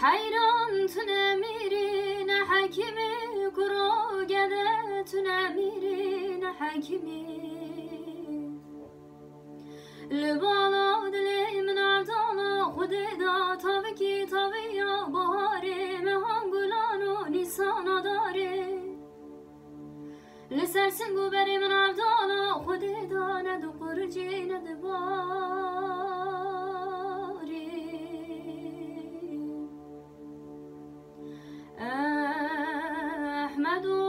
حیران تنمیرین حکیمی کرو گده تنمیرین حکیمی لبالا دلی من عبدالا خود دا تاوکی تاویا بهاره مهان گلان و نیسانا داره لسر سنگو بری من عبدالا خود دا ندو قرجی ندباری احمدو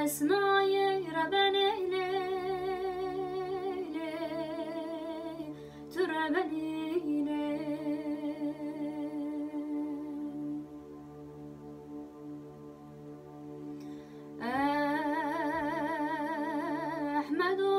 بسنای ربنی لیلی تو ربنی احمدو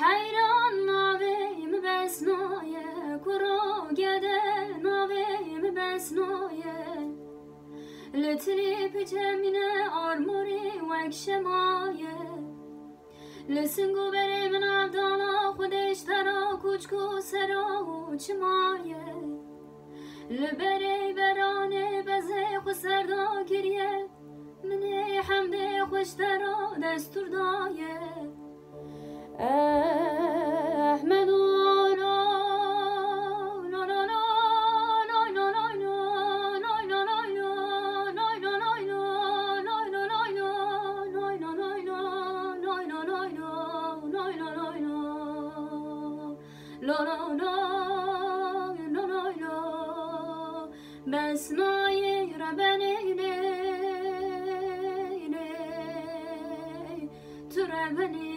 حیران ناویم بسنایه کرو گده ناویم بسنایه لتری پچمینه آرموری وک شمایه لسنگو بری من عبدالا خودش ترا کوچکو سرا و چمایه لبری برانه بزه خو سردا گریه منه حمده خوش ترا دستور دایه احمدو بسنای ربنی تو ربنی